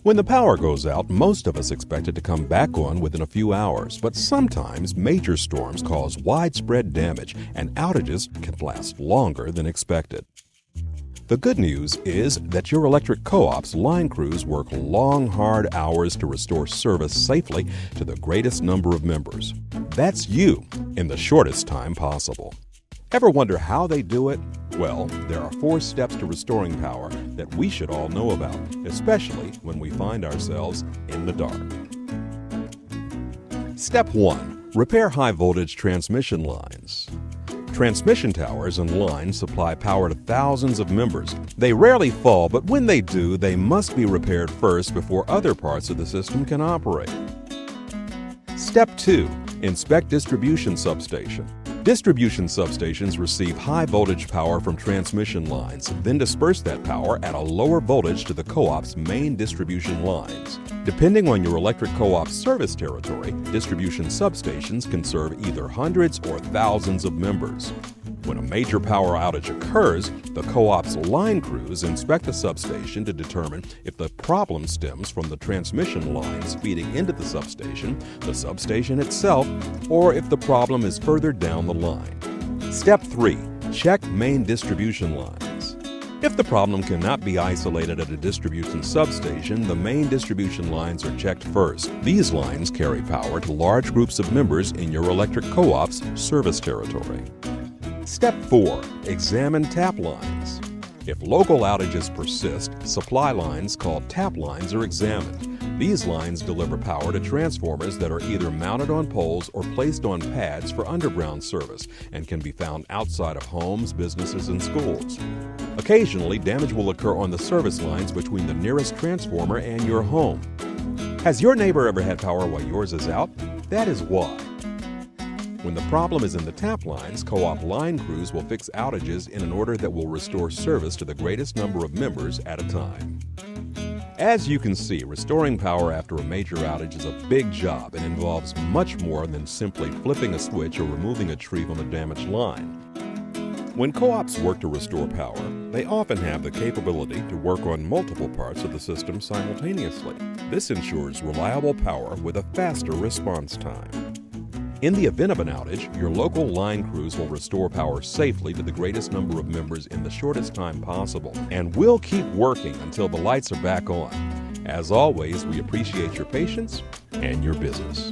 When the power goes out, most of us expect it to come back on within a few hours, but sometimes major storms cause widespread damage and outages can last longer than expected. The good news is that your electric co-op's line crews work long, hard hours to restore service safely to the greatest number of members. That's you in the shortest time possible. Ever wonder how they do it? Well, there are 4 steps to restoring power that we should all know about, especially when we find ourselves in the dark. Step 1. Repair high-voltage transmission lines. Transmission towers and lines supply power to thousands of members. They rarely fall, but when they do, they must be repaired first before other parts of the system can operate. Step 2. Inspect distribution substation. Distribution substations receive high-voltage power from transmission lines, then disperse that power at a lower voltage to the co-op's main distribution lines. Depending on your electric co-op's service territory, distribution substations can serve either hundreds or thousands of members. When a major power outage occurs, the co-op's line crews inspect the substation to determine if the problem stems from the transmission lines feeding into the substation itself, or if the problem is further down the line. Step 3. Check main distribution lines. If the problem cannot be isolated at a distribution substation, the main distribution lines are checked first. These lines carry power to large groups of members in your electric co-op's service territory. Step 4. Examine tap lines. If local outages persist, supply lines called tap lines are examined. These lines deliver power to transformers that are either mounted on poles or placed on pads for underground service and can be found outside of homes, businesses, and schools. Occasionally, damage will occur on the service lines between the nearest transformer and your home. Has your neighbor ever had power while yours is out? That is why. When the problem is in the tap lines, co-op line crews will fix outages in an order that will restore service to the greatest number of members at a time. As you can see, restoring power after a major outage is a big job and involves much more than simply flipping a switch or removing a tree from a damaged line. When co-ops work to restore power, they often have the capability to work on multiple parts of the system simultaneously. This ensures reliable power with a faster response time. In the event of an outage, your local line crews will restore power safely to the greatest number of members in the shortest time possible, and we'll keep working until the lights are back on. As always, we appreciate your patience and your business.